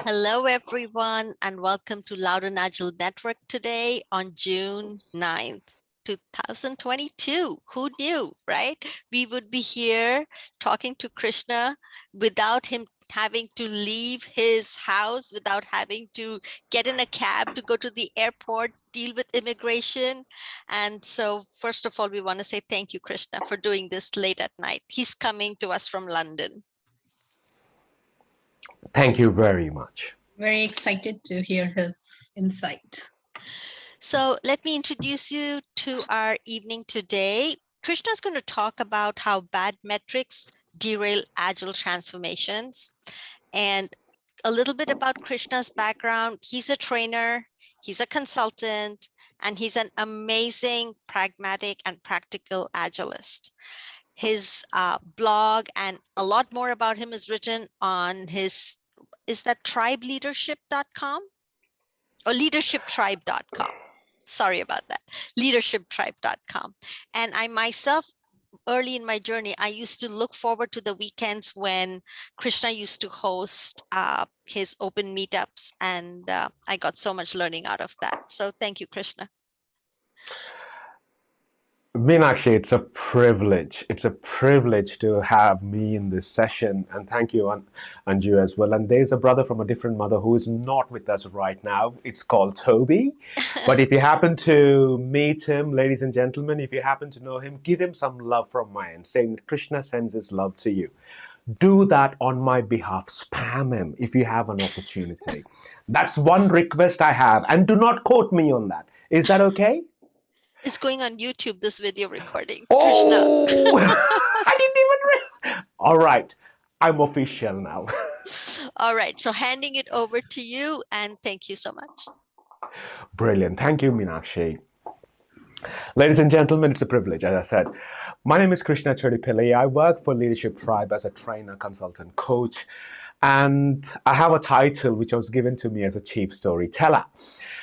Hello, everyone, and welcome to Loudoun Agile Network today on June 9th, 2022. Who knew, right? We would be here talking to Krishna without him having to leave his house, without having to get in a cab to go to the airport, deal with immigration. And so, first of all, we want to say thank you, Krishna, for doing this late at night. He's coming to us from London. Thank you very much. Very excited to hear his insight. So let me introduce you to our evening today. Krishna is going to talk about how bad metrics derail agile transformations, and a little bit about Krishna's background. He's a trainer, he's a consultant, and he's an amazing, pragmatic, and practical agilist. His blog and a lot more about him is written on his, is that tribeleadership.com? Or leadershiptribe.com. Sorry about that. Leadershiptribe.com. And I myself, early in my journey, I used to look forward to the weekends when Krishna used to host his open meetups, and I got so much learning out of that. So thank you, Krishna. Meenakshi, it's a privilege. It's a privilege to have me in this session. And thank you, Anju, as well. And there's a brother from a different mother who is not with us right now. It's called Toby. But if you happen to meet him, ladies and gentlemen, if you happen to know him, give him some love from my end, saying that Krishna sends his love to you. Do that on my behalf. Spam him if you have an opportunity. That's one request I have. And do not quote me on that. Is that okay? It's going on YouTube, this video recording. Oh, I didn't even. All right, I'm official now. All right, so handing it over to you, and thank you so much. Brilliant. Thank you, Meenakshi. Ladies and gentlemen, it's a privilege, as I said. My name is Krishna Chodipilli. I work for Leadership Tribe as a trainer, consultant, coach, and I have a title which was given to me as a chief storyteller.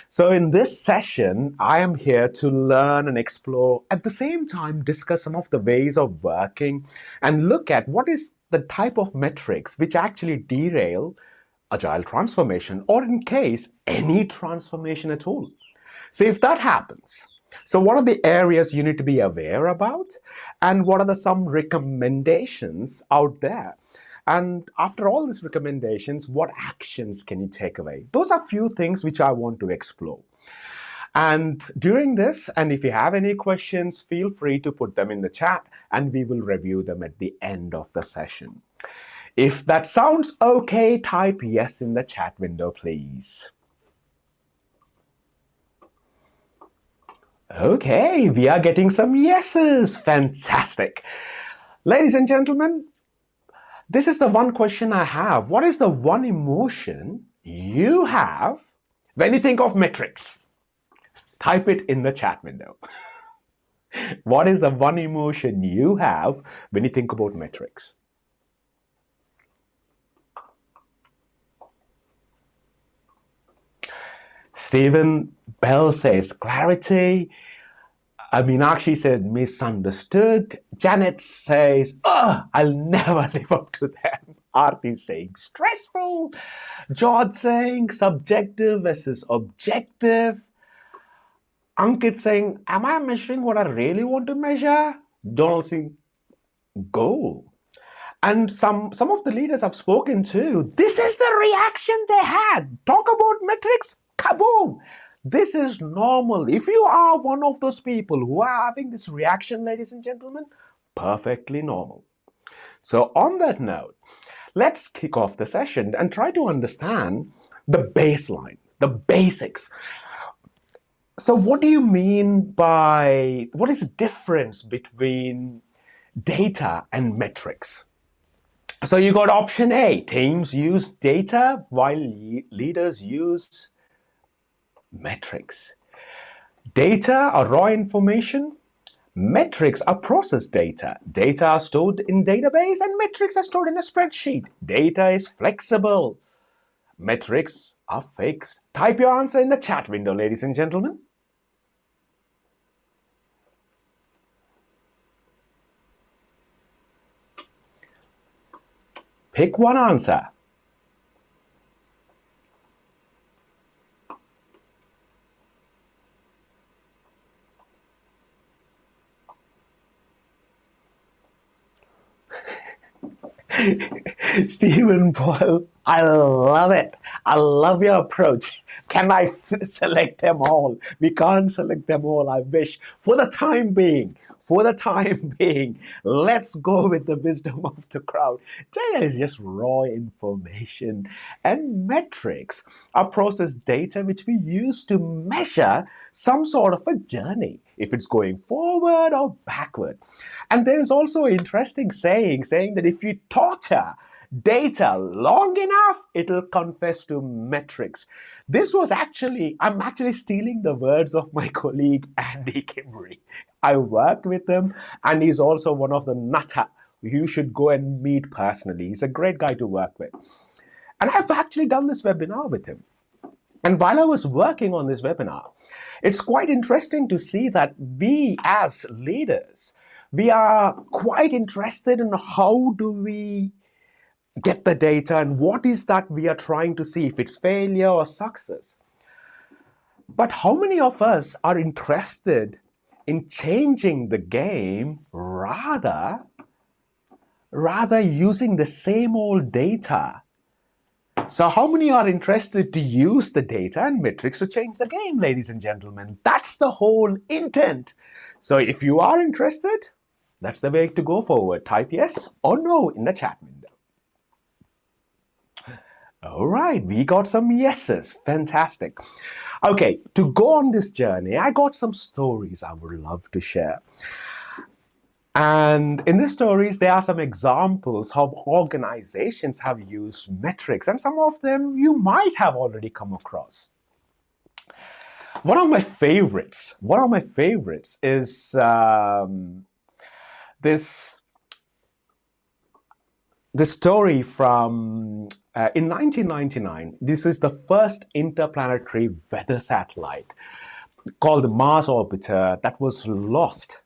So in this session, I am here to learn and explore, at the same time, discuss some of the ways of working and look at what is the type of metrics which actually derail agile transformation, or in case, any transformation at all. So if that happens, so what are the areas you need to be aware about, and what are some recommendations out there? And after all these recommendations, what actions can you take away? Those are few things which I want to explore. And during this, and if you have any questions, feel free to put them in the chat and we will review them at the end of the session. If that sounds okay, type yes in the chat window, please. Okay, we are getting some yeses. Fantastic. Ladies and gentlemen, this is the one question I have. What is the one emotion you have when you think of metrics? Type it in the chat window. What is the one emotion you have when you think about metrics? Stephen Bell says clarity. Meenakshi says misunderstood. Janet says, I'll never live up to them. Aarti saying stressful. George saying subjective versus objective. Ankit saying, am I measuring what I really want to measure? Donald saying, goal. And some of the leaders I've spoken to, this is the reaction they had. Talk about metrics, kaboom. This is normal. If you are one of those people who are having this reaction, ladies and gentlemen, perfectly normal. So on that note, let's kick off the session and try to understand the baseline, the basics. So what do you mean by, what is the difference between data and metrics? So you got option A, teams use data while leaders use metrics. Data are raw information. Metrics are processed data. Data are stored in database and metrics are stored in a spreadsheet. Data is flexible. Metrics are fixed. Type your answer in the chat window, ladies and gentlemen. Pick one answer. Stephen Paul, I love it. I love your approach. Can I select them all? We can't select them all, I wish. For the time being, let's go with the wisdom of the crowd. Data is just raw information, and metrics are processed data which we use to measure some sort of a journey, if it's going forward or backward. And there's also an interesting saying that if you torture data long enough, it'll confess to metrics. I'm actually stealing the words of my colleague Andy Kimmery. I work with him, and he's also one of the nutter you should go and meet personally. He's a great guy to work with. And I've actually done this webinar with him. And while I was working on this webinar, it's quite interesting to see that we as leaders, we are quite interested in how do we get the data and what is that we are trying to see, if it's failure or success. But how many of us are interested in changing the game rather using the same old data? So how many are interested to use the data and metrics to change the game, ladies and gentlemen? That's the whole intent. So if you are interested, that's the way to go forward. Type yes or no in the chat window. All right, we got some yeses. Fantastic. Okay, to go on this journey, I got some stories I would love to share. And in these stories, there are some examples how organizations have used metrics, and some of them you might have already come across. One of my favorites is this story from in 1999. This is the first interplanetary weather satellite called the Mars Orbiter that was lost.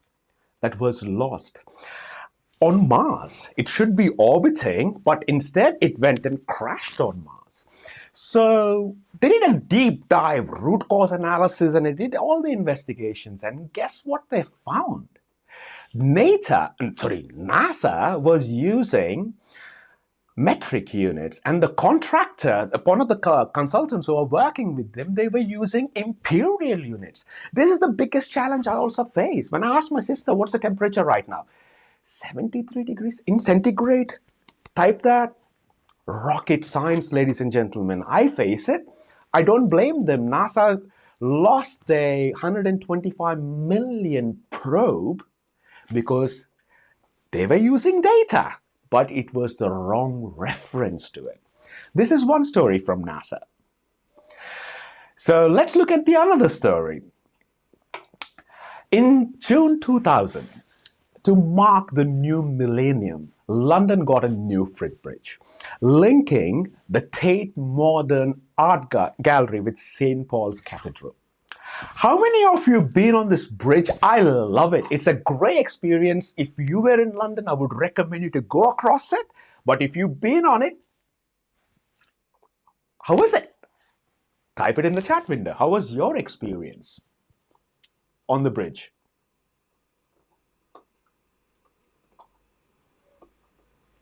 On Mars. It should be orbiting, but instead it went and crashed on Mars. So they did a deep dive root cause analysis, and they did all the investigations, and guess what they found? NASA was using metric units, and the contractor, one of the consultants who are working with them, they were using imperial units. This is the biggest challenge I also face. When I asked my sister, what's the temperature right now? 73 degrees in centigrade. Type that. Rocket science, ladies and gentlemen. I face it. I don't blame them. NASA lost a 125 million probe because they were using data, but it was the wrong reference to it. This is one story from NASA. So let's look at the another story. In June 2000, to mark the new millennium, London got a new footbridge, linking the Tate Modern Art Gallery with St. Paul's Cathedral. How many of you have been on this bridge? I love it. It's a great experience. If you were in London, I would recommend you to go across it. But if you've been on it, how was it? Type it in the chat window. How was your experience on the bridge?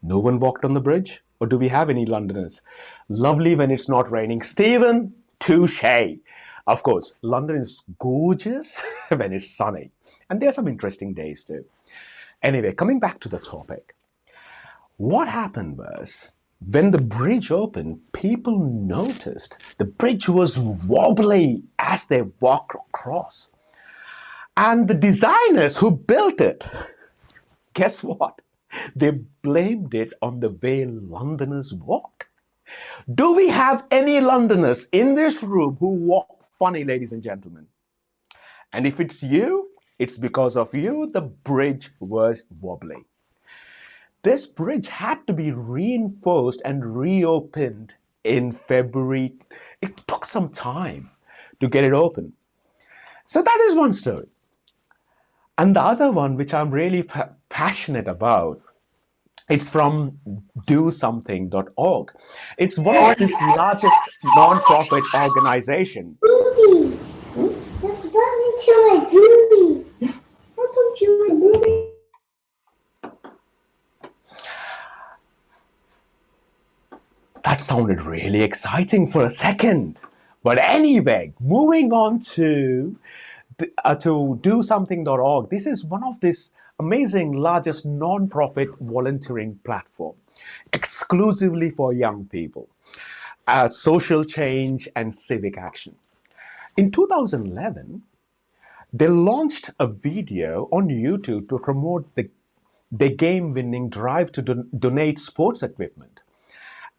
No one walked on the bridge? Or do we have any Londoners? Lovely when it's not raining. Stephen, touche. Of course, London is gorgeous when it's sunny. And there are some interesting days too. Anyway, coming back to the topic. What happened was, when the bridge opened, people noticed the bridge was wobbly as they walked across. And the designers who built it, guess what? They blamed it on the way Londoners walk. Do we have any Londoners in this room who walk funny, ladies and gentlemen? And if it's you, it's because of you the bridge was wobbly. This bridge had to be reinforced and reopened in February. It took some time to get it open. So that is one story. And the other one, which I'm really passionate about, it's from DoSomething.org. It's one of the largest non-profit organization. That sounded really exciting for a second. But anyway, moving on to do something.org. This is one of this amazing largest non-profit volunteering platform exclusively for young people, social change and civic action. In 2011, they launched a video on YouTube to promote the game-winning drive to donate sports equipment.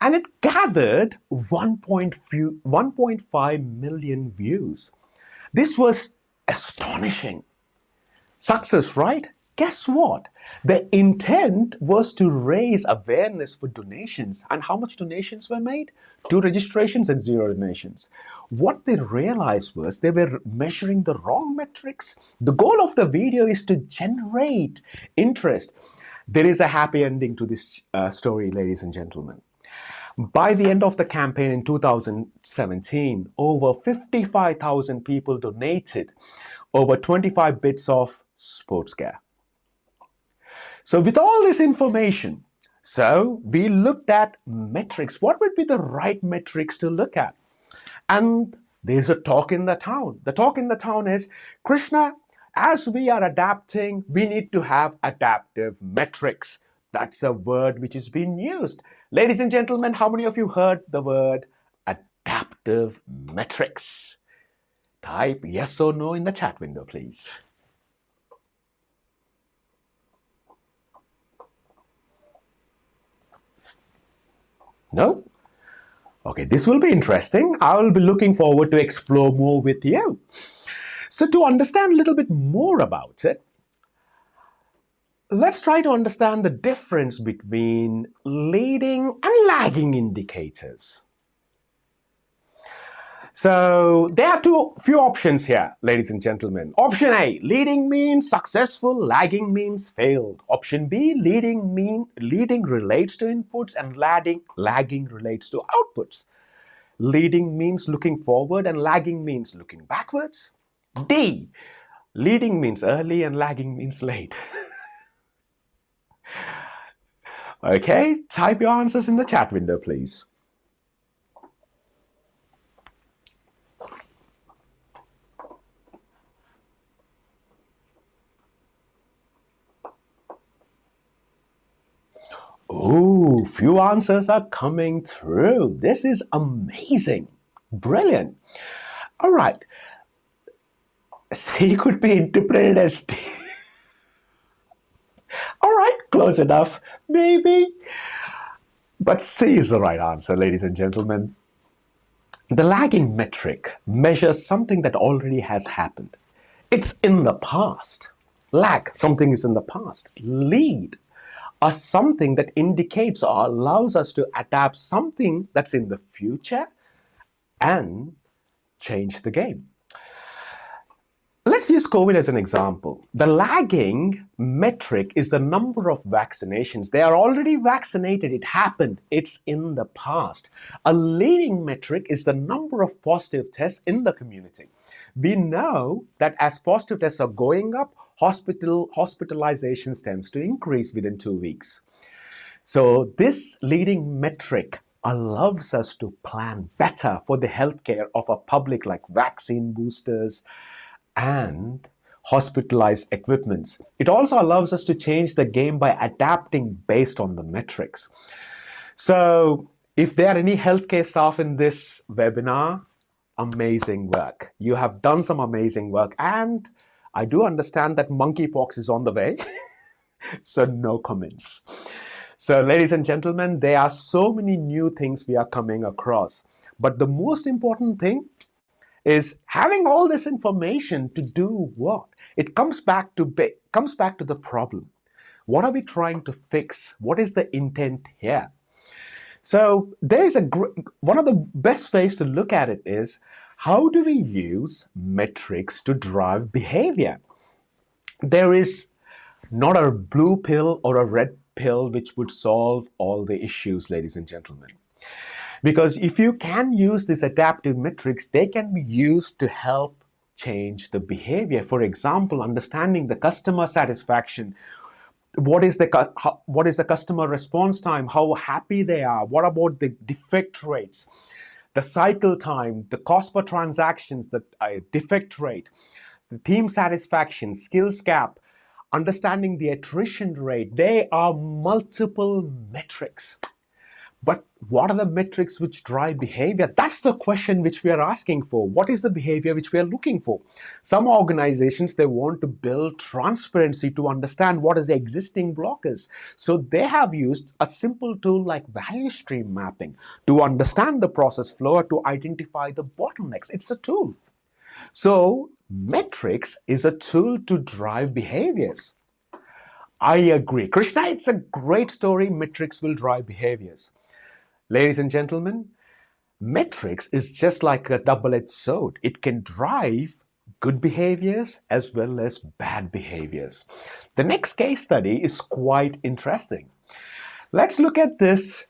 And it gathered 1.5 million views. This was astonishing. Success, right? Guess what? The intent was to raise awareness for donations. And how much donations were made? 2 registrations and 0 donations. What they realized was they were measuring the wrong metrics. The goal of the video is to generate interest. There is a happy ending to this story, ladies and gentlemen. By the end of the campaign in 2017, over 55,000 people donated over 25 bits of sports gear. So with all this information, we looked at metrics. What would be the right metrics to look at? And there's a talk in the town. The talk in the town is, Krishna, as we are adapting, we need to have adaptive metrics. That's a word which is being used. Ladies and gentlemen, how many of you heard the word adaptive metrics? Type yes or no in the chat window, please. No? Okay, this will be interesting. I will be looking forward to explore more with you. So to understand a little bit more about it, let's try to understand the difference between leading and lagging indicators. So there are few options here, ladies and gentlemen. Option A, leading means successful, lagging means failed. Option B, leading relates to inputs and lagging relates to outputs. Leading means looking forward and lagging means looking backwards. D, leading means early and lagging means late. Okay, type your answers in the chat window, please. Oh, few answers are coming through. This is amazing. Brilliant. All right. C could be interpreted as D. All right, close enough, maybe. But C is the right answer, ladies and gentlemen. The lagging metric measures something that already has happened. It's in the past. Lag, something is in the past. Lead are something that indicates or allows us to adapt something that's in the future and change the game. Let's use COVID as an example. The lagging metric is the number of vaccinations. They are already vaccinated. It happened. It's in the past. A leading metric is the number of positive tests in the community. We know that as positive tests are going up, hospitalizations tends to increase within 2 weeks. So this leading metric allows us to plan better for the healthcare of a public, like vaccine boosters and hospitalized equipments. It also allows us to change the game by adapting based on the metrics. So if there are any healthcare staff in this webinar, amazing work. You have done some amazing work, and I do understand that monkeypox is on the way, so no comments. So ladies and gentlemen, there are so many new things we are coming across. But the most important thing is having all this information to do what? It comes back to the problem. What are we trying to fix? What is the intent here? So there is one of the best ways to look at it is, how do we use metrics to drive behavior? There is not a blue pill or a red pill which would solve all the issues, ladies and gentlemen. Because if you can use these adaptive metrics, they can be used to help change the behavior. For example, understanding the customer satisfaction. what is the customer response time, how happy they are, what about the defect rates, the cycle time, the cost per transactions, the defect rate, the team satisfaction, skills gap, understanding the attrition rate. They are multiple metrics. But what are the metrics which drive behavior? That's the question which we are asking for. What is the behavior which we are looking for? Some organizations, they want to build transparency to understand what is the existing blockers. So they have used a simple tool like value stream mapping to understand the process flow or to identify the bottlenecks. It's a tool. So metrics is a tool to drive behaviors. I agree. Krishna, it's a great story. Metrics will drive behaviors. Ladies and gentlemen, metrics is just like a double-edged sword. It can drive good behaviors as well as bad behaviors. The next case study is quite interesting. Let's look at this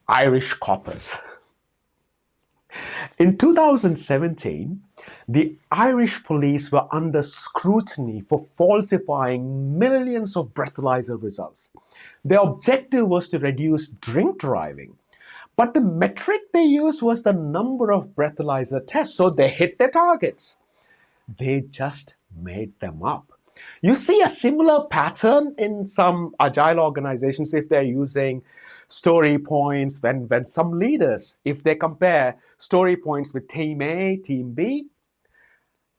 Irish coppers. In 2017, the Irish police were under scrutiny for falsifying millions of breathalyzer results. Their objective was to reduce drink driving. But the metric they used was the number of breathalyzer tests, so they hit their targets. They just made them up. You see a similar pattern in some agile organizations if they're using story points, when some leaders, if they compare story points with team A, team B,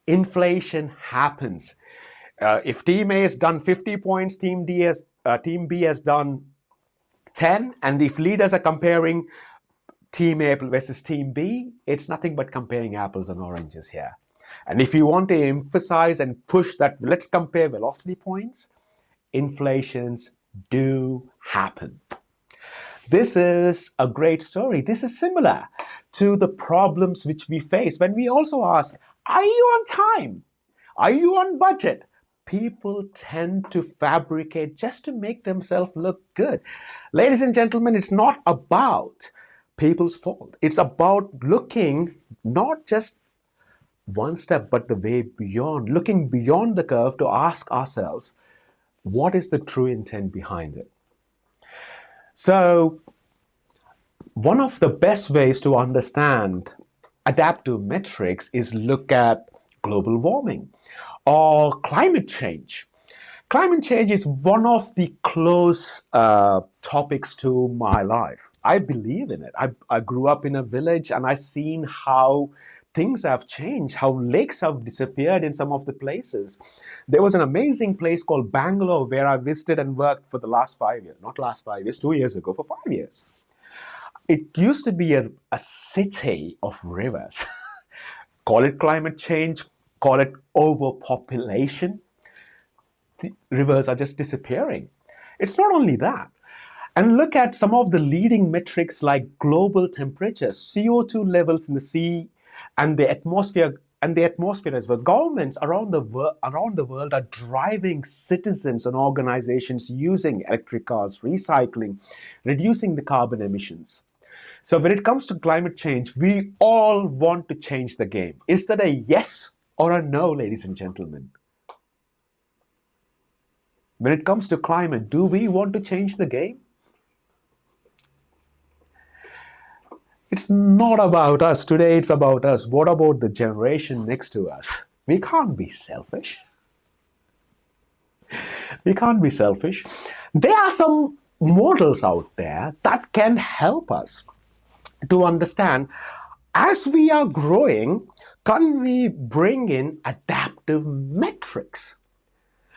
inflation happens. If team A has done 50 points, team B has done 10, and if leaders are comparing Team A versus Team B, it's nothing but comparing apples and oranges here. And if you want to emphasize and push that, let's compare velocity points, inflations do happen. This is a great story. This is similar to the problems which we face when we also ask, are you on time? Are you on budget? People tend to fabricate just to make themselves look good. Ladies and gentlemen, it's not about people's fault. It's about looking not just one step, but the way beyond, looking beyond the curve to ask ourselves, what is the true intent behind it? So, one of the best ways to understand adaptive metrics is look at global warming or climate change. Climate change is one of the close topics to my life. I believe in it. I grew up in a village and I've seen how things have changed, how lakes have disappeared in some of the places. There was an amazing place called Bangalore where I visited and worked for the last 5 years. Not last 5 years, 2 years ago, for 5 years. It used to be a city of rivers. Call it climate change, call it overpopulation. The rivers are just disappearing. It's not only that. And look at some of the leading metrics like global temperature, CO2 levels in the sea, and the atmosphere as well. Governments around the world are driving citizens and organizations using electric cars, recycling, reducing the carbon emissions. So when it comes to climate change, we all want to change the game. Is that a yes or a no, ladies and gentlemen? When it comes to climate, do we want to change the game? It's not about us. Today it's about us. What about the generation next to us? We can't be selfish. We can't be selfish. There are some models out there that can help us to understand, as we are growing, can we bring in adaptive metrics?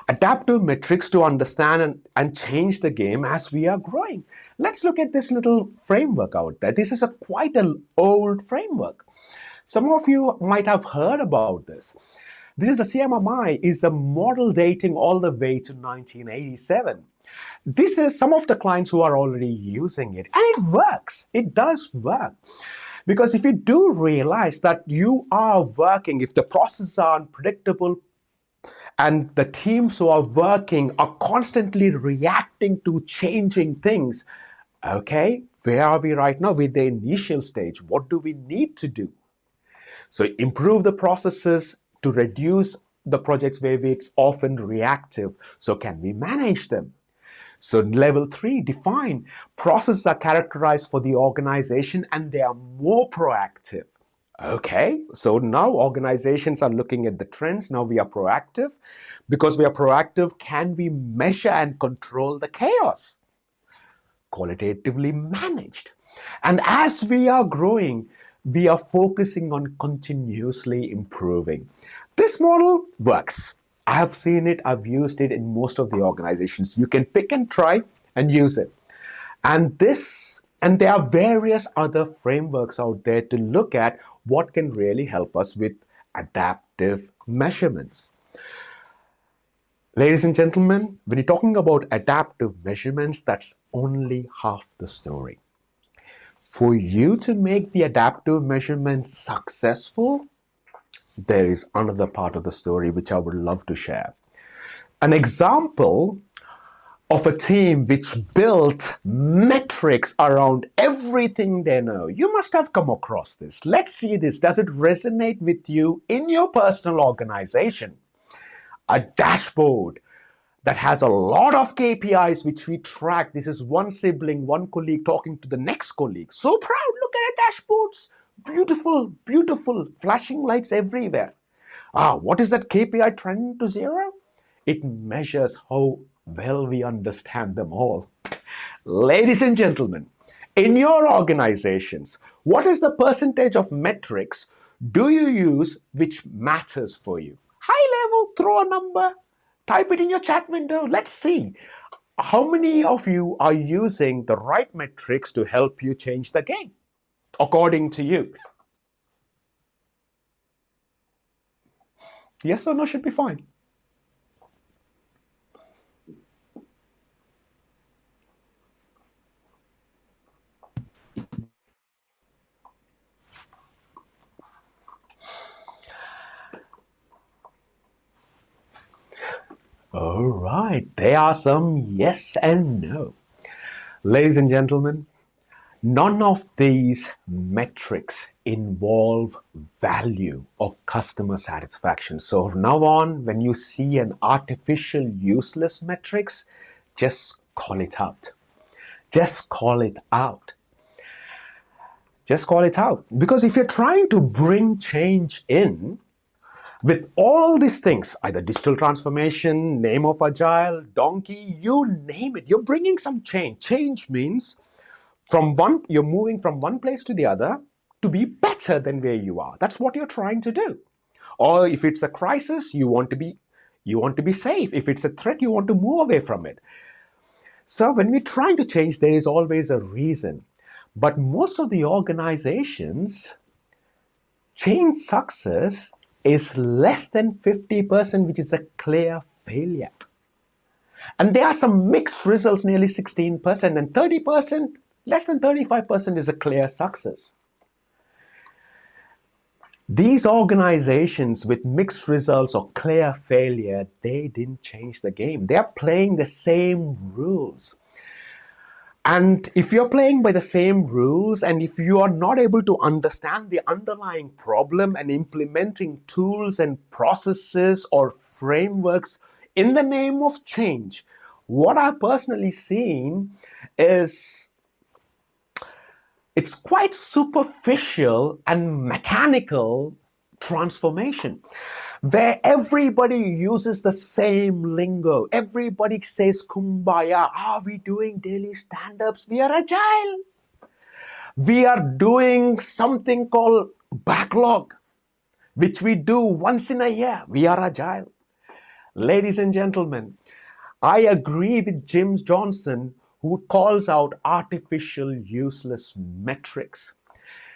Adaptive metrics to understand and change the game as we are growing. Let's look at this little framework out there. This is quite an old framework. Some of you might have heard about this. This is the CMMI, is a model dating all the way to 1987. This is some of the clients who are already using it, and it works. It does work. Because if you do realize that you are working, if the processes are unpredictable, and the teams who are working are constantly reacting to changing things, okay, where are we right now with the initial stage? What do we need to do? So improve the processes to reduce the projects where it's often reactive. So can we manage them? So level 3, define. Processes are characterized for the organization and they are more proactive. Okay, so now organizations are looking at the trends. Now we are proactive. Because we are proactive, can we measure and control the chaos? Qualitatively managed. And as we are growing, we are focusing on continuously improving. This model works. I have seen it, I've used it in most of the organizations. You can pick and try and use it. And there are various other frameworks out there to look at what can really help us with adaptive measurements. Ladies and gentlemen, when you're talking about adaptive measurements, that's only half the story. For you to make the adaptive measurements successful, there is another part of the story which I would love to share. An example of a team which built metrics around everything they know. You must have come across this. Let's see this. Does it resonate with you in your personal organization? A dashboard that has a lot of KPIs which we track. This is one sibling, one colleague talking to the next colleague. So proud, look at it, dashboards. Beautiful, beautiful, flashing lights everywhere. What is that KPI trending to 0? It measures how well we understand them all. Ladies and gentlemen, in your organizations, what is the percentage of metrics do you use which matters for you? High level, throw a number, type it in your chat window. Let's see. How many of you are using the right metrics to help you change the game, according to you? Yes or no should be fine. All right, there are some yes and no. Ladies and gentlemen, none of these metrics involve value or customer satisfaction. So from now on, when you see an artificial useless metrics, just call it out. Just call it out. Just call it out. Because if you're trying to bring change in, with all these things, either digital transformation, name of agile, donkey, you name it, you're bringing some change. Change means you're moving from one place to the other to be better than where you are. That's what you're trying to do. Or if it's a crisis, you want to be safe. If it's a threat, you want to move away from it. So when we're trying to change, there is always a reason. But most of the organizations, change success is less than 50%, which is a clear failure. And there are some mixed results, nearly 16%, and 30%, less than 35% is a clear success. These organizations with mixed results or clear failure, they didn't change the game. They're playing the same rules. And if you're playing by the same rules, and if you are not able to understand the underlying problem and implementing tools and processes or frameworks in the name of change, what I've personally seen is it's quite superficial and mechanical transformation, where everybody uses the same lingo. Everybody says kumbaya. Are we doing daily stand-ups? We are agile. We are doing something called backlog, which we do once in a year. We are agile. Ladies and gentlemen, I agree with Jim Johnson, who calls out artificial useless metrics.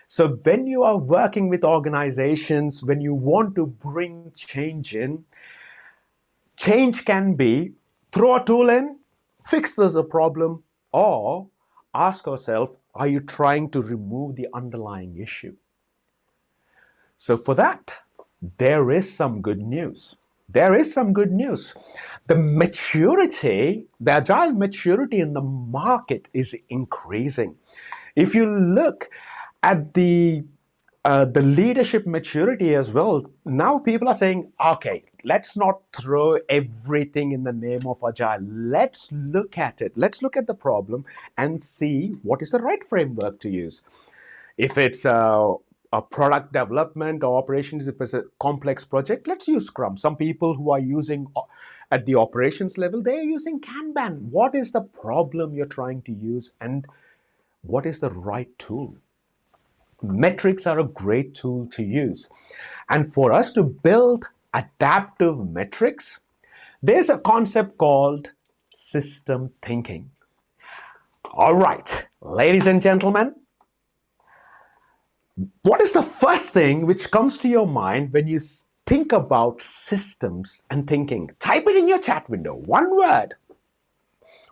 So when you are working with organizations, when you want to bring change in, change can be throw a tool in, fix the problem, or ask yourself, are you trying to remove the underlying issue? So for that, there is some good news. There is some good news. The agile maturity in the market is increasing. If you look at the the leadership maturity as well. Now people are saying, okay, let's not throw everything in the name of Agile. Let's look at it. Let's look at the problem and see what is the right framework to use. If it's a product development or operations, if it's a complex project, let's use Scrum. Some people who are using at the operations level, they're using Kanban. What is the problem you're trying to use and what is the right tool? Metrics are a great tool to use. And for us to build adaptive metrics, there's a concept called system thinking. All right, ladies and gentlemen, what is the first thing which comes to your mind when you think about systems and thinking? Type it in your chat window, one word.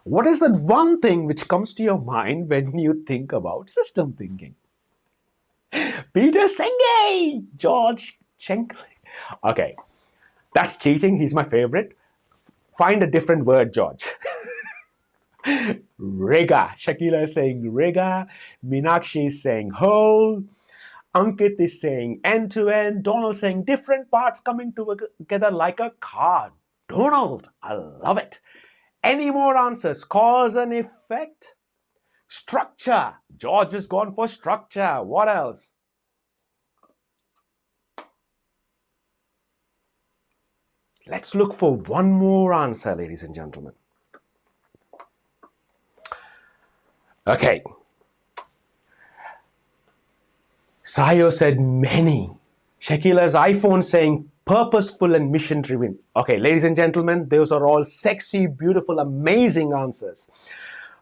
What is that one thing which comes to your mind when you think about system thinking? Peter Senge, George Chenkly. Okay, that's cheating. He's my favorite. Find a different word, George. Riga. Shakila is saying Riga. Meenakshi is saying whole. Ankit is saying end-to-end. Donald saying different parts coming together like a car. Donald, I love it. Any more answers? Cause and effect? Structure. George has gone for structure. What else? Let's look for one more answer, ladies and gentlemen. Okay. Sayo said many. Shakila's iPhone saying purposeful and mission driven. Okay, ladies and gentlemen, those are all sexy, beautiful, amazing answers.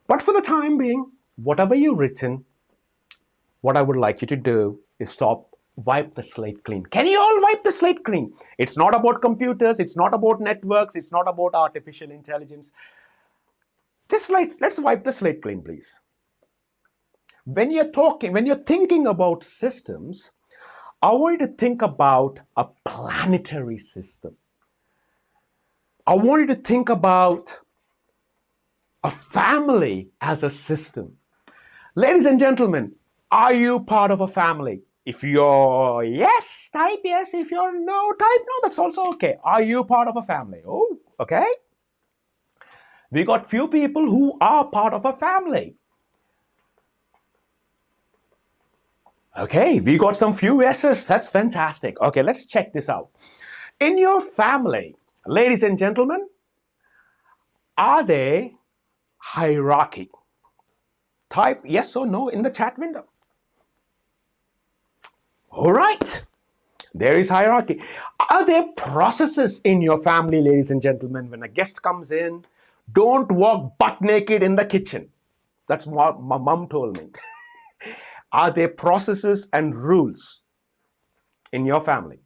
But for the time being, whatever you've written, what I would like you to do is wipe the slate clean. Can you all wipe the slate clean? It's not about computers, it's not about networks, it's not about artificial intelligence. Let's wipe the slate clean, please. When you're thinking about systems, I want you to think about a planetary system. I want you to think about a family as a system. Ladies and gentlemen, are you part of a family? If you're yes, type yes. If you're no, type no. That's also okay. Are you part of a family? Oh, okay. We got few people who are part of a family. Okay, we got some few yeses. That's fantastic. Okay, let's check this out. In your family, ladies and gentlemen, are there hierarchy? Type yes or no in the chat window. All right. There is hierarchy. Are there processes in your family, ladies and gentlemen? When a guest comes in, don't walk butt naked in the kitchen. That's what my mom told me. Are there processes and rules in your family?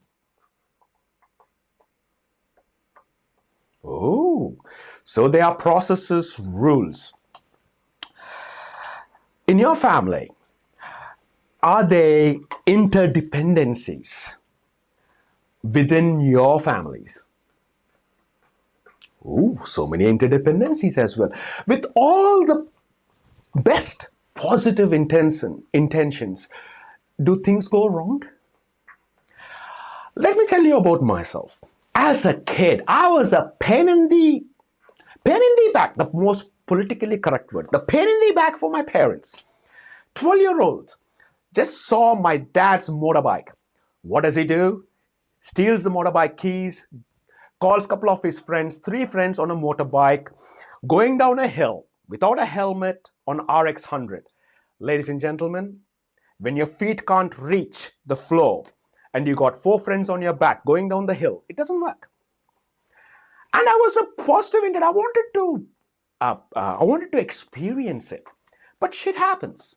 Oh, so there are processes, rules. In your family, are there interdependencies within your families? Oh, so many interdependencies as well. With all the best positive intentions, do things go wrong? Let me tell you about myself. As a kid, I was a pain in the back, the most politically correct word, the pain in the back for my parents. 12-year-old, just saw my dad's motorbike. What does he do? Steals the motorbike keys, calls a couple of his friends, 3 friends on a motorbike, going down a hill without a helmet on RX 100. Ladies and gentlemen, when your feet can't reach the floor and you got 4 friends on your back going down the hill, it doesn't work. And I was a positive in that. I wanted to experience it. But shit happens.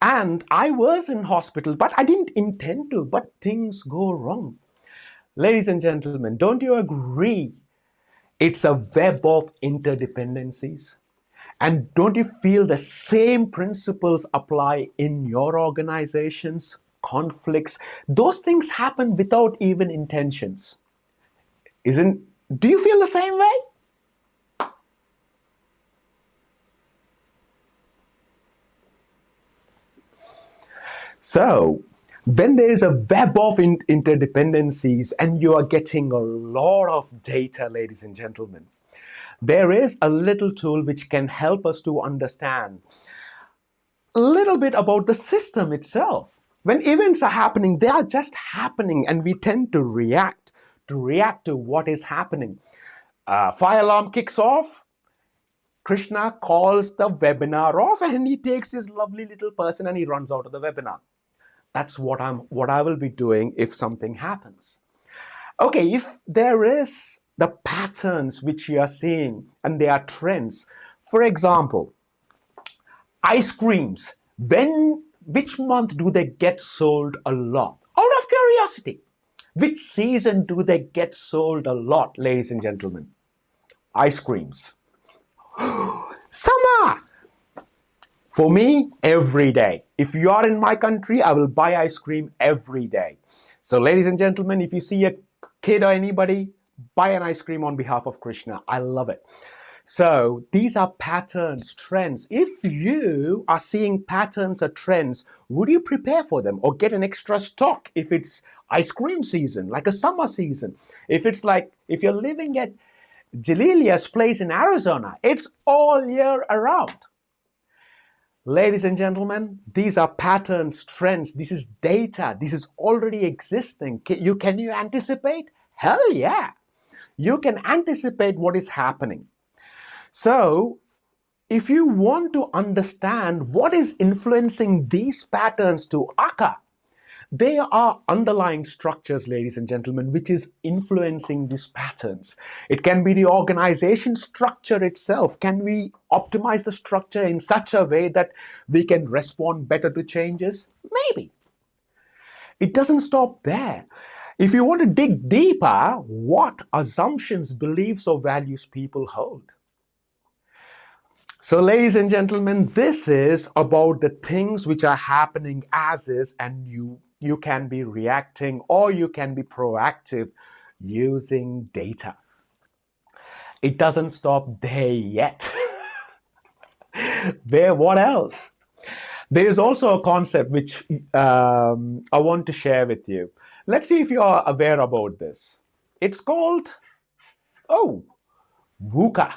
And I was in hospital, but I didn't intend to, but things go wrong. Ladies and gentlemen, don't you agree? It's a web of interdependencies. And don't you feel the same principles apply in your organizations, conflicts? Those things happen without even intentions. Do you feel the same way? So when there is a web of interdependencies and you are getting a lot of data, ladies and gentlemen, there is a little tool which can help us to understand a little bit about the system itself. When events are happening, they are just happening, and we tend to react to what is happening. Fire alarm kicks off. Krishna calls the webinar off, and he takes his lovely little person and he runs out of the webinar. That's what I will be doing if something happens. Okay, if there is the patterns which you are seeing and they are trends, for example, ice creams, which month do they get sold a lot? Out of curiosity, which season do they get sold a lot, ladies and gentlemen? Ice creams. Summer. For me, every day. If you are in my country, I will buy ice cream every day. So, ladies and gentlemen, if you see a kid or anybody, buy an ice cream on behalf of Krishna. I love it. So these are patterns, trends. If you are seeing patterns or trends, would you prepare for them or get an extra stock if it's ice cream season, like a summer season? If you're living at Jalilia's place in Arizona, it's all year around. Ladies and gentlemen, these are patterns, trends. This is data. This is already existing. Can you anticipate? Hell yeah. You can anticipate what is happening. So, if you want to understand what is influencing these patterns to occur, they are underlying structures, ladies and gentlemen, which is influencing these patterns. It can be the organization structure itself. Can we optimize the structure in such a way that we can respond better to changes? Maybe. It doesn't stop there. If you want to dig deeper, what assumptions, beliefs, or values people hold? So, ladies and gentlemen, this is about the things which are happening as is, and you can be reacting or you can be proactive using data. It doesn't stop there yet. What else? There is also a concept which I want to share with you. Let's see if you are aware about this. It's called, VUCA.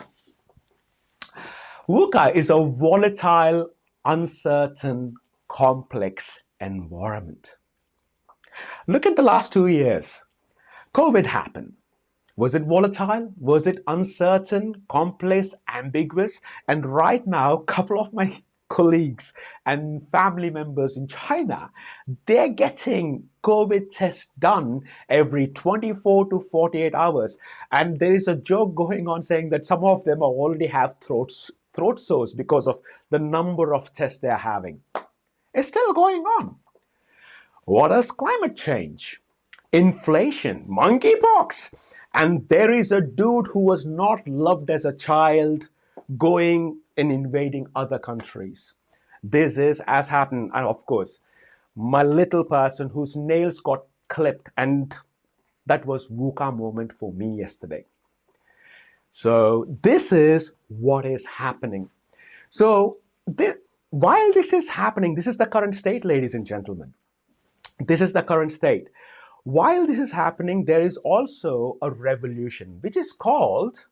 VUCA is a volatile, uncertain, complex environment. Look at the last 2 years. COVID happened. Was it volatile? Was it uncertain, complex, ambiguous? And right now, a couple of my colleagues and family members in China, they're getting COVID tests done every 24 to 48 hours. And there is a joke going on saying that some of them already have throat sores because of the number of tests they're having. It's still going on. What is climate change? Inflation, monkeypox. And there is a dude who was not loved as a child going and invading other countries. This is as happened, and of course, my little person whose nails got clipped, and that was VUCA moment for me yesterday. So this is what is happening. So while this is happening, this is the current state, ladies and gentlemen. This is the current state. While this is happening, there is also a revolution, which is called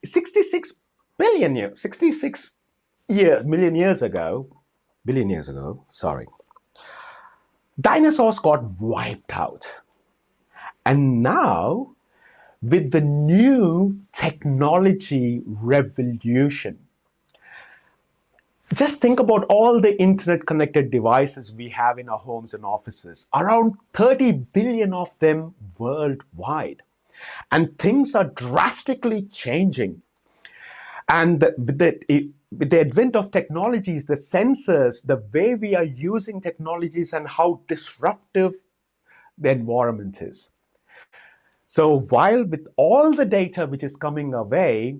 66 billion years ago, dinosaurs got wiped out. And now, with the new technology revolution, just think about all the internet-connected devices we have in our homes and offices, around 30 billion of them worldwide. And things are drastically changing. And with the advent of technologies, the sensors, the way we are using technologies, and how disruptive the environment is. So while with all the data which is coming our way,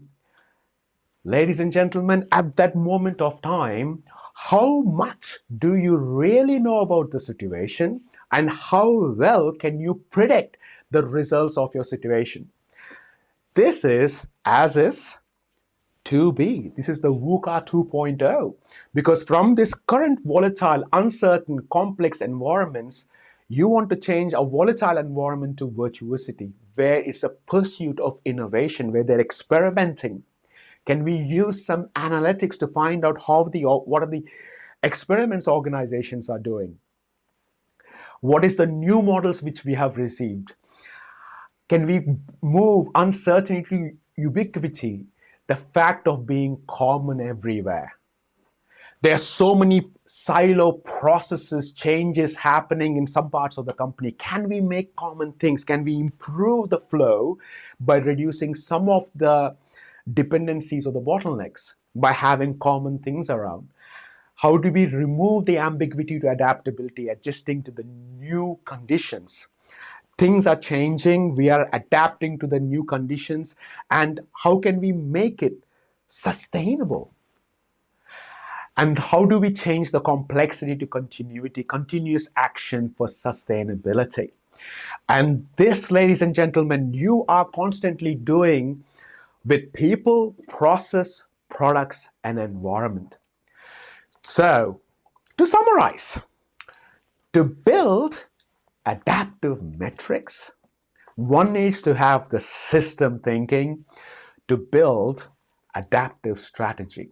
ladies and gentlemen, at that moment of time, how much do you really know about the situation, and how well can you predict the results of your situation? This is as is 2B. This is the VUCA 2.0. Because from this current volatile, uncertain, complex environments, you want to change a volatile environment to virtuosity, where it's a pursuit of innovation, where they're experimenting. Can we use some analytics to find out what are the experiments organizations are doing? What is the new models which we have received? Can we move uncertainty, ubiquity, the fact of being common everywhere? There are so many silo processes, changes happening in some parts of the company. Can we make common things? Can we improve the flow by reducing some of the dependencies or the bottlenecks by having common things around? How do we remove the ambiguity to adaptability, adjusting to the new conditions? Things are changing, we are adapting to the new conditions, and how can we make it sustainable? And how do we change the complexity to continuity, continuous action for sustainability? And this, ladies and gentlemen, you are constantly doing with people, process, products, and environment. So, to summarize, to build adaptive metrics, one needs to have the system thinking to build adaptive strategy.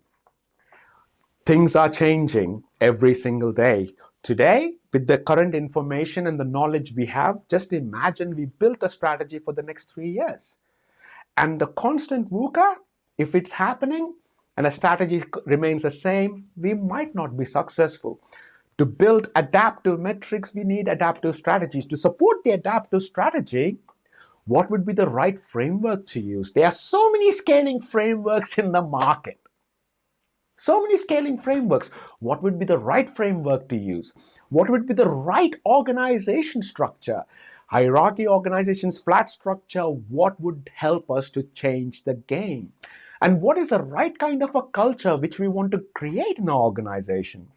Things are changing every single day. Today, with the current information and the knowledge we have, just imagine we built a strategy for the next 3 years. And the constant VUCA, if it's happening and a strategy remains the same, we might not be successful. To build adaptive metrics, we need adaptive strategies. To support the adaptive strategy, what would be the right framework to use? There are so many scaling frameworks in the market. So many scaling frameworks. What would be the right framework to use? What would be the right organization structure? Hierarchy organizations, flat structure, what would help us to change the game? And what is the right kind of a culture which we want to create in our organization?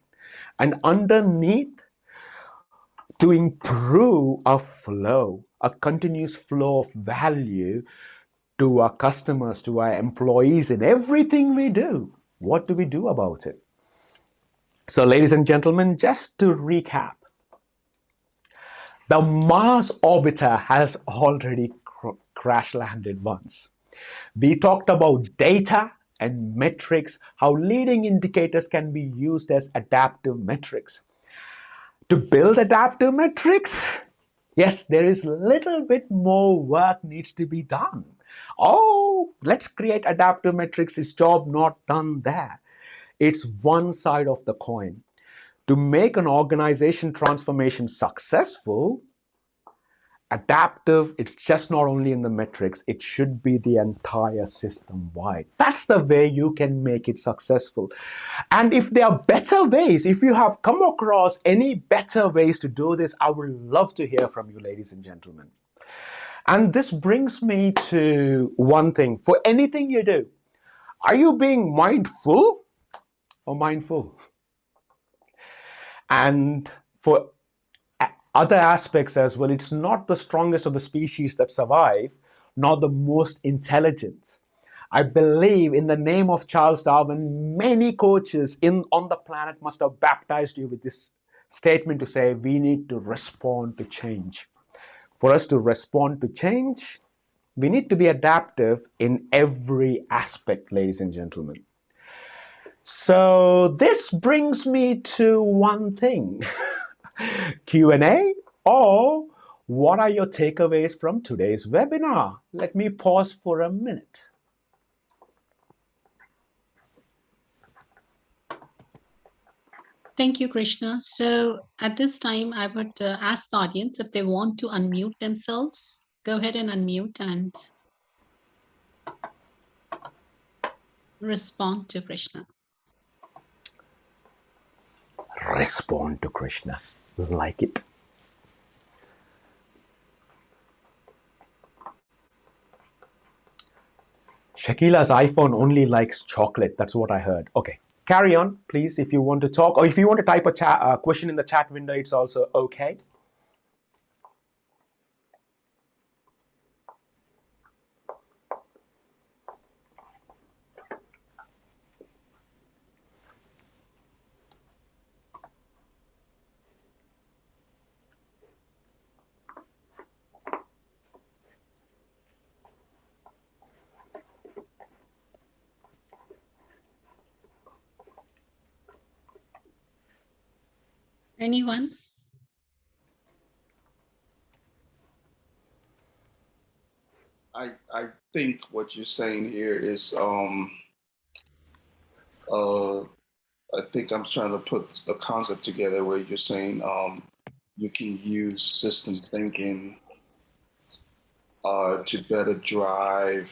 And underneath, to improve a flow, a continuous flow of value to our customers, to our employees in everything we do. What do we do about it? So, ladies and gentlemen, just to recap, the Mars orbiter has already crash landed once. We talked about data and metrics, how leading indicators can be used as adaptive metrics. To build adaptive metrics, yes, there is a little bit more work needs to be done. Oh, let's create adaptive metrics. Is job not done there? It's one side of the coin. To make an organization transformation successful, adaptive, it's just not only in the metrics, it should be the entire system wide. That's the way you can make it successful. And if there are better ways, if you have come across any better ways to do this, I would love to hear from you, ladies and gentlemen. And this brings me to one thing. For anything you do, are you being mindful or mindful? And for other aspects as well, it's not the strongest of the species that survive, nor the most intelligent. I believe in the name of Charles Darwin, many coaches on the planet must have baptized you with this statement to say we need to respond to change. For us to respond to change, we need to be adaptive in every aspect, ladies and gentlemen. So this brings me to one thing. Q&A, or what are your takeaways from today's webinar? Let me pause for a minute. Thank you, Krishna. So at this time, I would ask the audience if they want to unmute themselves. Go ahead and unmute and respond to Krishna. Respond to Krishna. Like it. Shakila's iPhone only likes chocolate. That's what I heard. Okay. Carry on, please, if you want to talk. Or if you want to type a question in the chat window, it's also okay. Anyone? I think what you're saying here is I think I'm trying to put a concept together where you're saying you can use system thinking to better drive.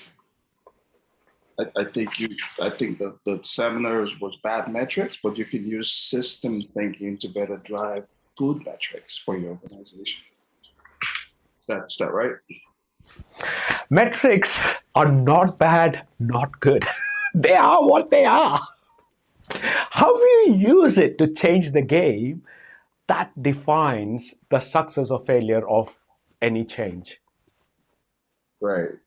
I think the seminars was bad metrics, but you can use system thinking to better drive good metrics for your organization. Is that right? Metrics are not bad, not good. They are what they are. How we use it to change the game, that defines the success or failure of any change. Right.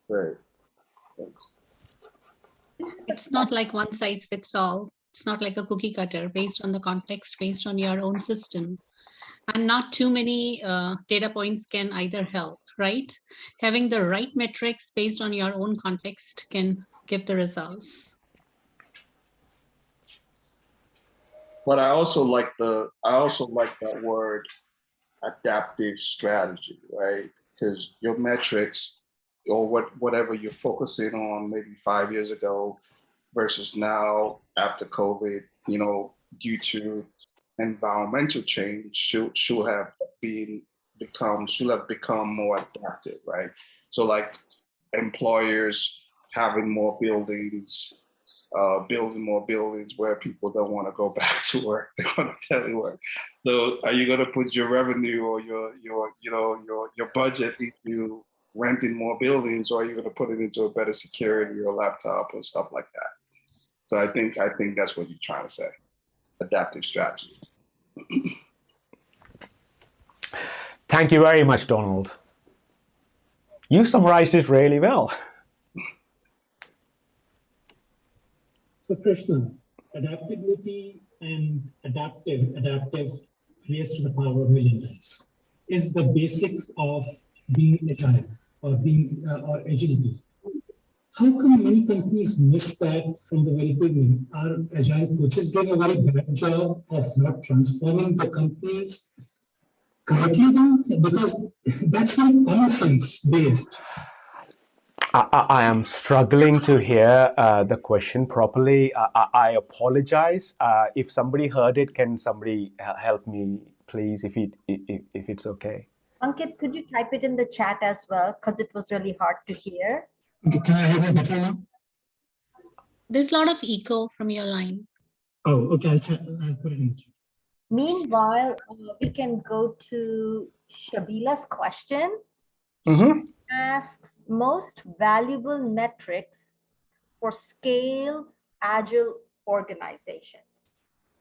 Right. Thanks. It's not like one size fits all. It's not like a cookie cutter based on the context, based on your own system. And not too many data points can either help, right? Having the right metrics based on your own context can give the results. But I also like that word adaptive strategy, right? Because your metrics or whatever you're focusing on maybe 5 years ago versus now after COVID, due to environmental change should have become more adaptive, right? So like employers having more buildings, building more buildings where people don't want to go back to work, they want to telework. So are you going to put your revenue or your budget into renting more buildings, or are you going to put it into a better security or laptop or stuff like that? So I think that's what you're trying to say. Adaptive strategy. Thank you very much, Donald. You summarized it really well. So Krishna, adaptability and adaptive raised to the power of million times is the basics of being agile or being or agility. How come many companies miss that from the very beginning? Are agile coaches doing a very bad job of not transforming the companies correctly then? Because that's very common sense based. I am struggling to hear the question properly. I apologize. If somebody heard it, can somebody help me, please, if it's okay? Ankit, could you type it in the chat as well? Because it was really hard to hear. Can I hear it better now? There's a lot of echo from your line. Oh, okay. I'll put it in the chat. Meanwhile, we can go to Shabila's question. Mm-hmm. She asks most valuable metrics for scaled agile organizations.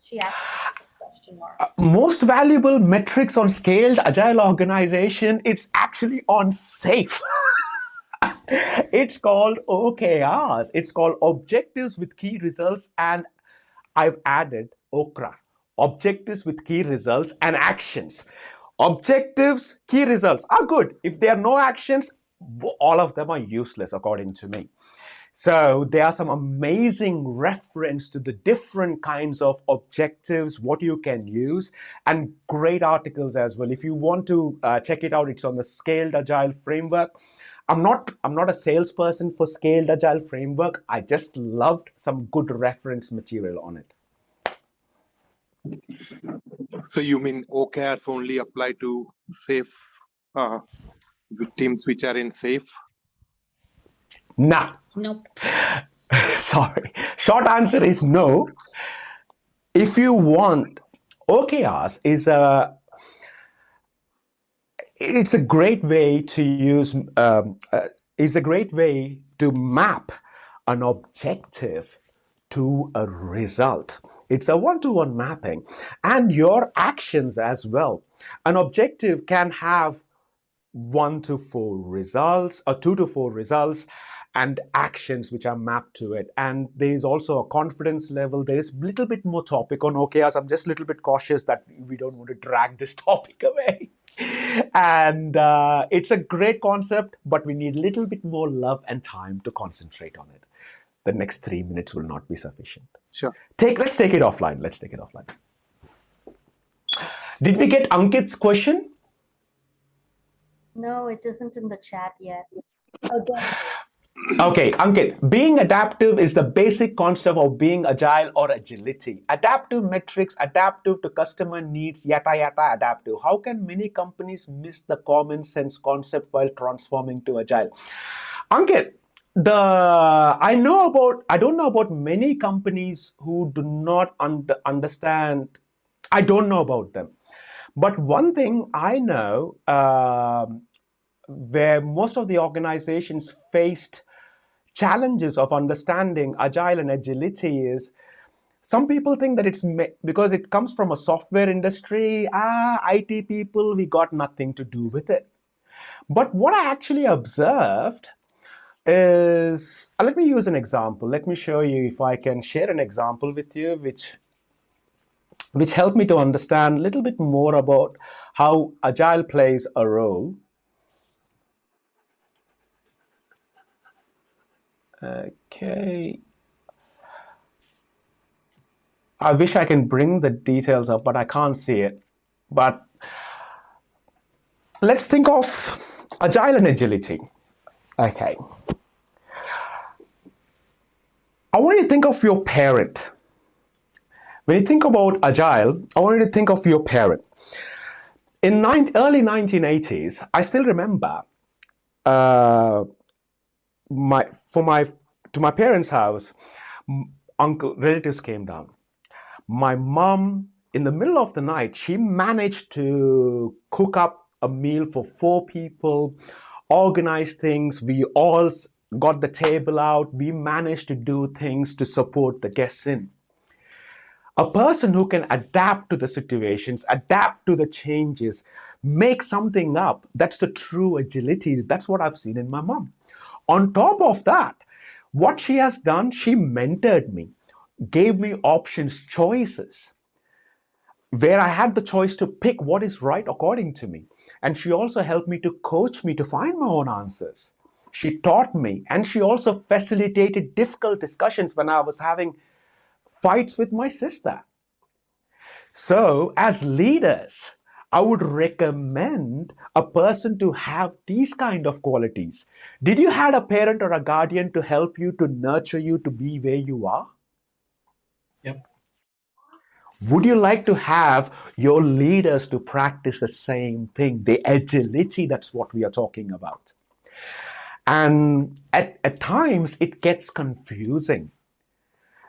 She asks a question mark. Most valuable metrics on scaled agile organization, it's actually on SAFE. It's called OKRs. It's called objectives with key results, and I've added OKRA, objectives with key results and actions. Objectives, key results are good. If there are no actions, all of them are useless according to me. So there are some amazing reference to the different kinds of objectives, what you can use, and great articles as well. If you want to check it out, it's on the Scaled Agile Framework. I'm not a salesperson for Scaled Agile Framework. I just loved some good reference material on it. So you mean OKRs only apply to SAFE teams which are in SAFE? Nah. Nope. Sorry. Short answer is no. If you want, OKRs it's a great way to use. It's a great way to map an objective to a result. It's a one-to-one mapping, and your actions as well. An objective can have 1 to 4 results or 2 to 4 results and actions which are mapped to it. And there is also a confidence level. There is a little bit more topic on OKRs. I'm just a little bit cautious that we don't want to drag this topic away. And it's a great concept, but we need a little bit more love and time to concentrate on it. The next 3 minutes will not be sufficient. Sure. Let's take it offline. Did we get Ankit's question? No, it isn't in the chat yet. Again. Okay, Ankit, being adaptive is the basic concept of being agile or agility. Adaptive metrics, adaptive to customer needs, yada yada adaptive. How can many companies miss the common sense concept while transforming to agile? Ankit, I don't know about many companies who do not understand. I don't know about them. But one thing I know, where most of the organizations faced challenges of understanding agile and agility is some people think that it's because it comes from a software industry, IT people, we got nothing to do with it. But what I actually observed is, let me use an example. Let me show you if I can share an example with you, which helped me to understand a little bit more about how agile plays a role. Okay. I wish I can bring the details up, but I can't see it. But let's think of agile and agility. Okay. I want you to think of your parent. When you think about agile, I want you to think of your parent. In early 1980s, I still remember to my parents' house, relatives came down. My mom, in the middle of the night, she managed to cook up a meal for 4 people, organize things. We all got the table out. We managed to do things to support the guests in. A person who can adapt to the situations, adapt to the changes, make something up, that's the true agility. That's what I've seen in my mom. On top of that, what she has done, she mentored me, gave me options, choices, where I had the choice to pick what is right according to me. And she also helped me to coach me to find my own answers. She taught me, and she also facilitated difficult discussions when I was having fights with my sister. So, as leaders, I would recommend a person to have these kind of qualities. Did you had a parent or a guardian to help you, to nurture you to be where you are? Yep. Would you like to have your leaders to practice the same thing? The agility, that's what we are talking about. And at times, it gets confusing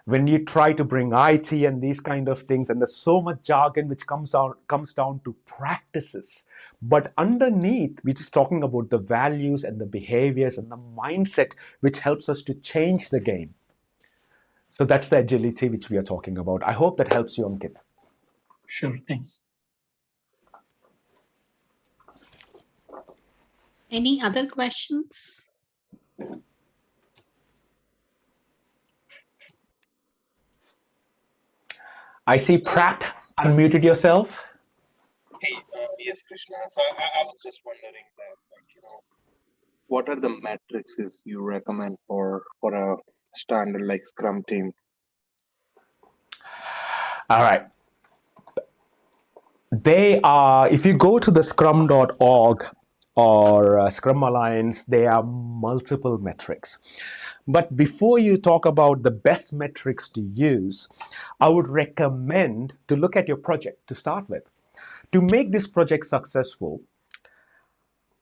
when you try to bring IT and these kind of things, and there's so much jargon which comes down to practices. But underneath, we're just talking about the values and the behaviors and the mindset which helps us to change the game. So that's the agility which we are talking about. I hope that helps you, Ankit. Sure, thanks. Any other questions? I see Pratt unmuted yourself. Hey, yes, Krishna. So I was just wondering that, what are the matrices you recommend for a standard like Scrum team? All right. They are, if you go to the scrum.org or Scrum Alliance, there are multiple metrics. But before you talk about the best metrics to use, I would recommend to look at your project to start with. To make this project successful,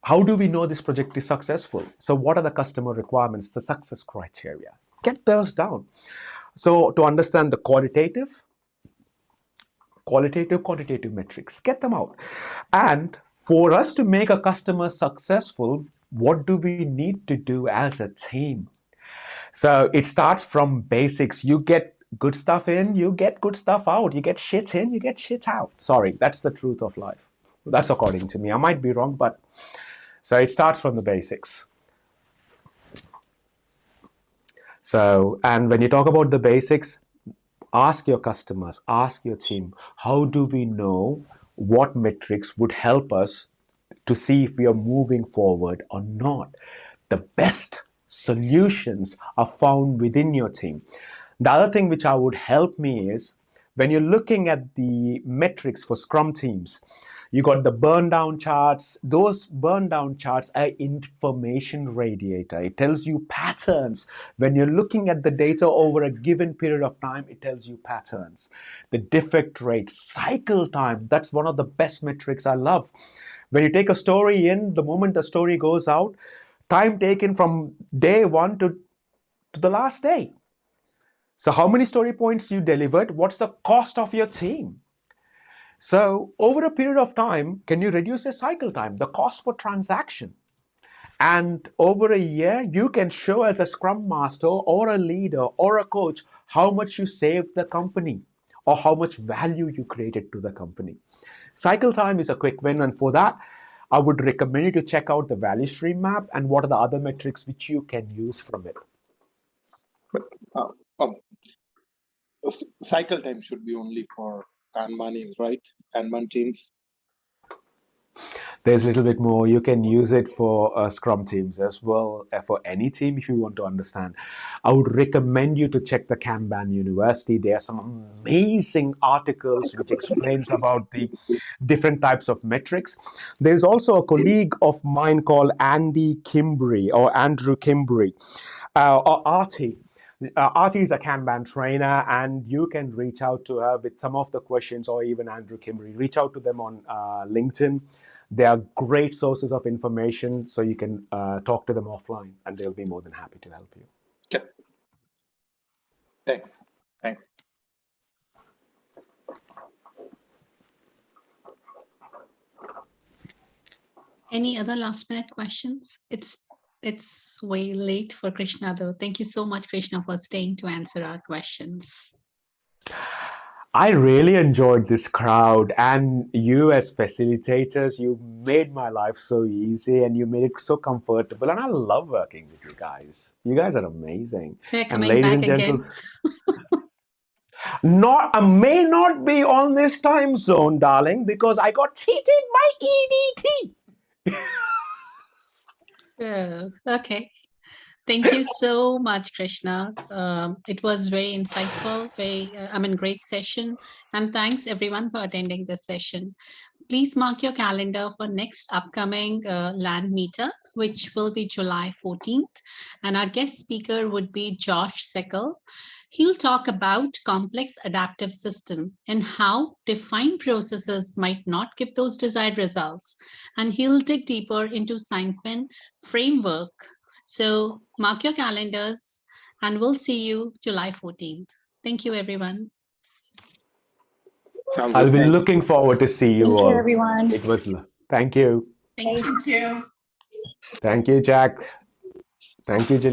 how do we know this project is successful? So what are the customer requirements, the success criteria? Get those down. So to understand the quantitative, quantitative metrics, get them out. And for us to make a customer successful, what do we need to do as a team? So it starts from basics. You get good stuff in, you get good stuff out. You get shit in, you get shit out. Sorry, that's the truth of life. That's according to me. I might be wrong, but so it starts from the basics. So, and when you talk about the basics, ask your customers, ask your team, how do we know what metrics would help us to see if we are moving forward or not? The best solutions are found within your team. The other thing which I would help me is when you're looking at the metrics for Scrum teams, you got the burn down charts. Those burn down charts are information radiator. It tells you patterns. When you're looking at the data over a given period of time, it tells you patterns. The defect rate, cycle time, that's one of the best metrics I love. When you take a story in, the moment the story goes out, time taken from day one to the last day. So how many story points you delivered? What's the cost of your team? So over a period of time, can you reduce the cycle time, the cost per transaction? And over a year, you can show as a Scrum Master or a leader or a coach how much you saved the company or how much value you created to the company. Cycle time is a quick win, and for that, I would recommend you to check out the value stream map and what are the other metrics which you can use from it. But cycle time should be only for Kanbanis, right? Kanban teams. There's a little bit more. You can use it for Scrum teams as well, for any team if you want to understand. I would recommend you to check the Kanban University. There are some amazing articles which explains about the different types of metrics. There's also a colleague of mine called Andrew Kimbry, or Artie. Artie is a Kanban trainer, and you can reach out to her with some of the questions, or even Andrew Kimbry. Reach out to them on LinkedIn. They are great sources of information, so you can talk to them offline, and they'll be more than happy to help you. Okay. Thanks. Thanks. Any other last minute questions? It's way late for Krishna though. Thank you so much, Krishna, for staying to answer our questions. I really enjoyed this crowd, and you as facilitators, you made my life so easy and you made it so comfortable, and I love working with you guys. You guys are amazing. So you're And coming ladies back and gentlemen, again. I may not be on this time zone, darling, because I got cheated by EDT. Oh, okay. Thank you so much, Krishna. It was very insightful, great session. And thanks everyone for attending this session. Please mark your calendar for next upcoming LAN meetup, which will be July 14th. And our guest speaker would be Josh Seckel. He'll talk about complex adaptive system and how defined processes might not give those desired results. And he'll dig deeper into Seinfeld framework. So mark your calendars, and we'll see you July 14th. Thank you, everyone. Sounds I'll good. be Thanks. looking forward to see you Thank all. you, everyone. It was thank you. Thank you. Thank you, Jack. Thank you, Jill.